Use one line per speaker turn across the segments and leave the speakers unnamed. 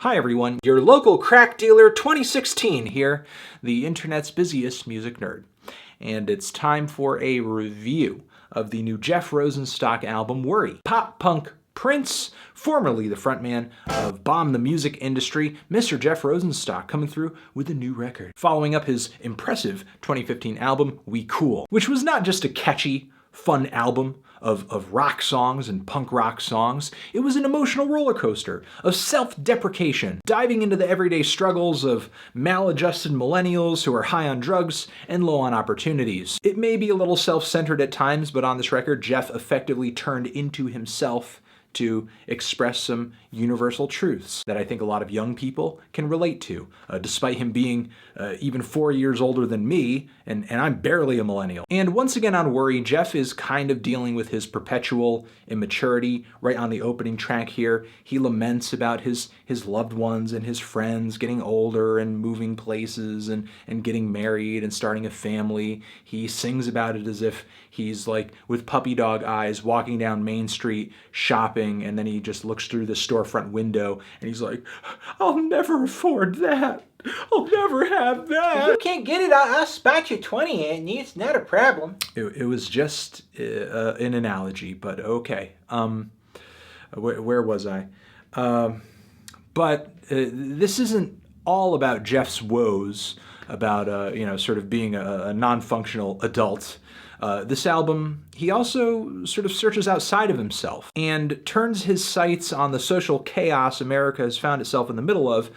Hi everyone, your local crack dealer 2016 here, the internet's busiest music nerd. And it's time for a review of the new Jeff Rosenstock album, Worry. Pop punk prince, formerly the frontman of Bomb the Music Industry, Mr. Jeff Rosenstock coming through with a new record. Following up his impressive 2015 album, We Cool, which was not just a catchy, fun album of rock songs and punk rock songs. It was an emotional roller coaster of self-deprecation, diving into the everyday struggles of maladjusted millennials who are high on drugs and low on opportunities. It may be a little self-centered at times, but on this record, Jeff effectively turned into himself to express some universal truths that I think a lot of young people can relate to, despite him being even 4 years older than me, and I'm barely a millennial. And once again on Worry, Jeff is kind of dealing with his perpetual immaturity. Right on the opening track here, he laments about his loved ones and his friends getting older and moving places and getting married and starting a family. He sings about it as if he's like with puppy dog eyes walking down Main Street shopping, and then he just looks through the storefront window and he's like, I'll never afford that. I'll never have that.
If you can't get it, I'll spot you 20, Anthony. It's not a problem.
It was just an analogy, but okay. Where was I? But this isn't all about Jeff's woes about sort of being a non-functional adult. This album, he also sort of searches outside of himself and turns his sights on the social chaos America has found itself in the middle of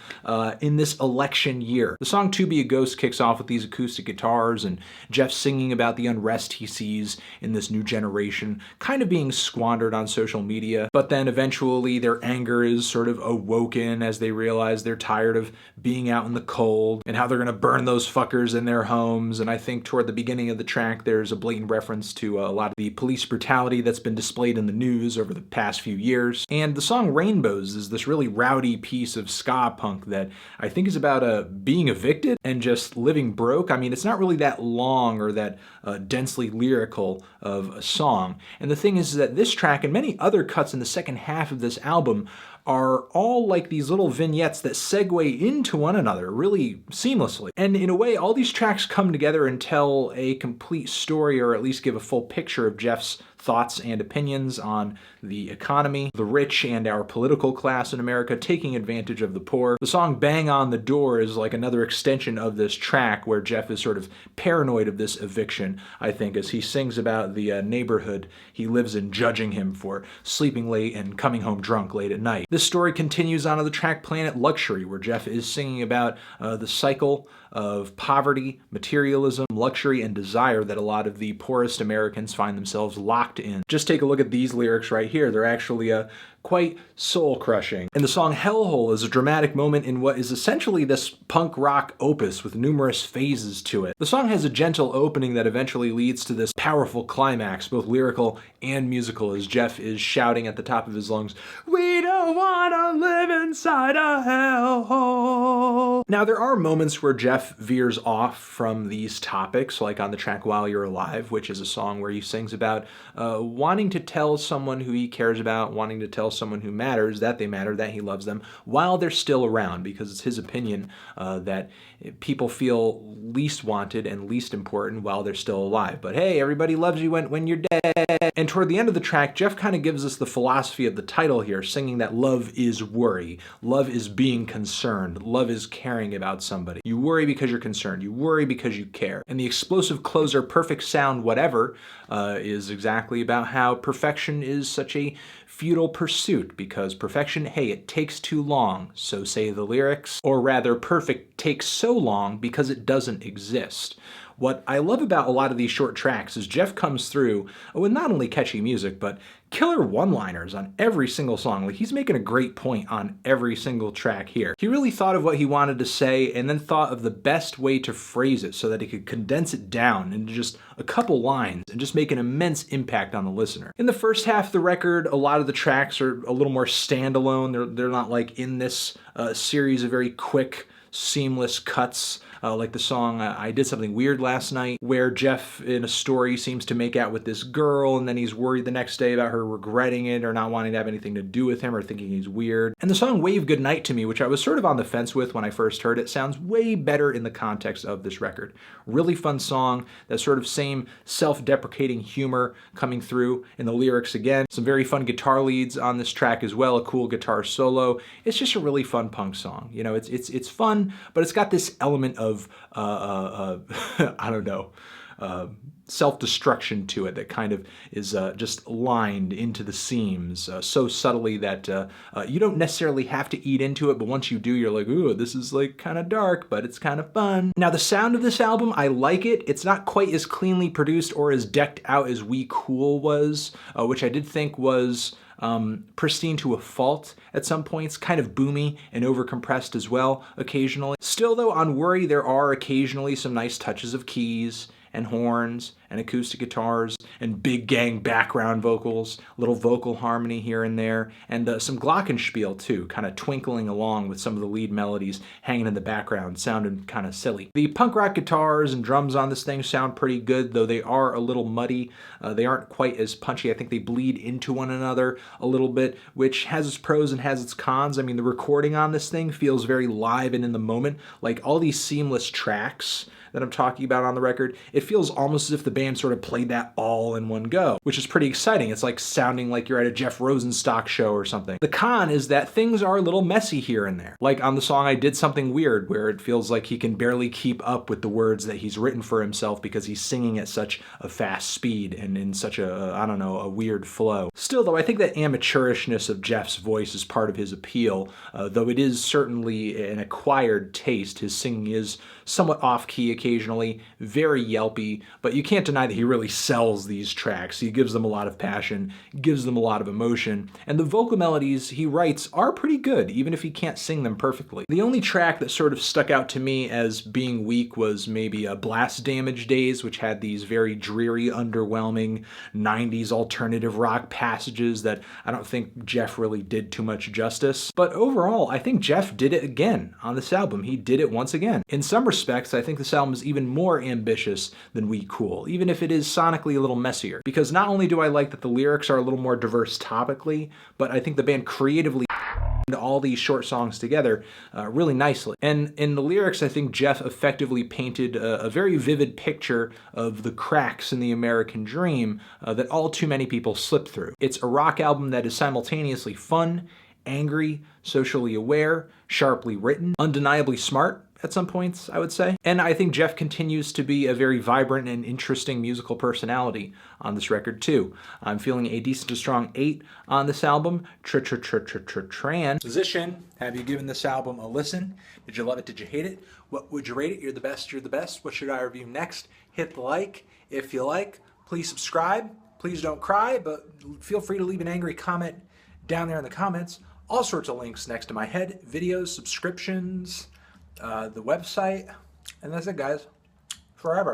in this election year. The song To Be a Ghost kicks off with these acoustic guitars and Jeff singing about the unrest he sees in this new generation kind of being squandered on social media, but then eventually their anger is sort of awoken as they realize they're tired of being out in the cold and how they're gonna burn those fuckers in their homes. And I think toward the beginning of the track there's a blatant reference to a lot of the police brutality that's been displayed in the news over the past few years. And the song Rainbows is this really rowdy piece of ska punk that I think is about being evicted and just living broke. I mean, it's not really that long or that densely lyrical of a song. And the thing is that this track and many other cuts in the second half of this album are all like these little vignettes that segue into one another really seamlessly. And in a way, all these tracks come together and tell a complete story, or at least give a full picture of Jeff's thoughts and opinions on the economy, the rich, and our political class in America taking advantage of the poor. The song Bang on the Door is like another extension of this track where Jeff is sort of paranoid of this eviction, I think, as he sings about the neighborhood he lives in judging him for sleeping late and coming home drunk late at night. This story continues on to the track Planet Luxury, where Jeff is singing about the cycle of poverty, materialism, luxury, and desire that a lot of the poorest Americans find themselves locked in. Just take a look at these lyrics right here. They're actually quite soul-crushing. And the song Hellhole is a dramatic moment in what is essentially this punk rock opus with numerous phases to it. The song has a gentle opening that eventually leads to this powerful climax, both lyrical and musical, as Jeff is shouting at the top of his lungs, "We don't wanna live inside a hellhole." Now, there are moments where Jeff veers off from these topics, like on the track While You're Alive, which is a song where he sings about wanting to tell someone who he cares about, wanting to tell someone who matters that they matter, that he loves them, while they're still around, because it's his opinion that people feel least wanted and least important while they're still alive. But hey, everybody loves you when you're dead. And toward the end of the track, Jeff kind of gives us the philosophy of the title here, singing that love is worry. Love is being concerned. Love is caring about somebody. You worry because you're concerned. You worry because you care. And the explosive closer, Perfect Sound Whatever, is exactly about how perfection is such a futile pursuit, because perfection, hey, it takes too long, so say the lyrics. Or rather, perfect takes so long because it doesn't exist. What I love about a lot of these short tracks is Jeff comes through with not only catchy music, but killer one-liners on every single song. Like, he's making a great point on every single track here. He really thought of what he wanted to say and then thought of the best way to phrase it so that he could condense it down into just a couple lines and just make an immense impact on the listener. In the first half of the record, a lot of the tracks are a little more standalone. They're not like in this series of very quick, seamless cuts. like the song I Did Something Weird Last Night, where Jeff in a story seems to make out with this girl and then he's worried the next day about her regretting it or not wanting to have anything to do with him or thinking he's weird. And the song Wave Goodnight to me, which I was sort of on the fence with when I first heard it, sounds way better in the context of this record. Really fun song, that sort of same self-deprecating humor coming through in the lyrics again. Some very fun guitar leads on this track as well, a cool guitar solo. It's just a really fun punk song. You know, it's fun, but it's got this element of, I don't know, self-destruction to it that kind of is just lined into the seams so subtly that you don't necessarily have to eat into it, but once you do, you're like, ooh, this is like kind of dark, but it's kind of fun. Now, the sound of this album, I like it. It's not quite as cleanly produced or as decked out as We Cool was, which I did think was pristine to a fault at some points, kind of boomy and overcompressed as well occasionally. Still though, on Worry, there are occasionally some nice touches of keys and horns and acoustic guitars and big gang background vocals, little vocal harmony here and there, and some glockenspiel too, kind of twinkling along with some of the lead melodies hanging in the background, sounding kind of silly. The punk rock guitars and drums on this thing sound pretty good, though they are a little muddy. They aren't quite as punchy. I think they bleed into one another a little bit, which has its pros and has its cons. I mean, the recording on this thing feels very live and in the moment. Like all these seamless tracks that I'm talking about on the record, it feels almost as if the band sort of played that all in one go, which is pretty exciting. It's like sounding like you're at a Jeff Rosenstock show or something. The con is that things are a little messy here and there. Like on the song I Did Something Weird, where it feels like he can barely keep up with the words that he's written for himself because he's singing at such a fast speed and in such a, I don't know, a weird flow. Still though, I think that amateurishness of Jeff's voice is part of his appeal, though it is certainly an acquired taste. His singing is somewhat off-key occasionally, very yelpy, but you can't deny that he really sells these tracks. He gives them a lot of passion, gives them a lot of emotion, and the vocal melodies he writes are pretty good, even if he can't sing them perfectly. The only track that sort of stuck out to me as being weak was maybe Blast Damage Days, which had these very dreary, underwhelming 90s alternative rock passages that I don't think Jeff really did too much justice. But overall, I think Jeff did it again on this album. He did it once again. In some respects, I think this album is even more ambitious than We Cool, even if it is sonically a little messier. Because not only do I like that the lyrics are a little more diverse topically, but I think the band creatively all these short songs together really nicely. And in the lyrics, I think Jeff effectively painted a very vivid picture of the cracks in the American dream that all too many people slip through. It's a rock album that is simultaneously fun, angry, socially aware, sharply written, undeniably smart at some points, I would say. And I think Jeff continues to be a very vibrant and interesting musical personality on this record too. I'm feeling a decent to strong 8 on this album. Transition. Have you given this album a listen? Did you love it? Did you hate it? What would you rate it? You're the best. You're the best. What should I review next? Hit the like if you like. Please subscribe. Please don't cry, but feel free to leave an angry comment down there in the comments. All sorts of links next to my head. Videos, subscriptions, the website, and that's it, guys. Forever.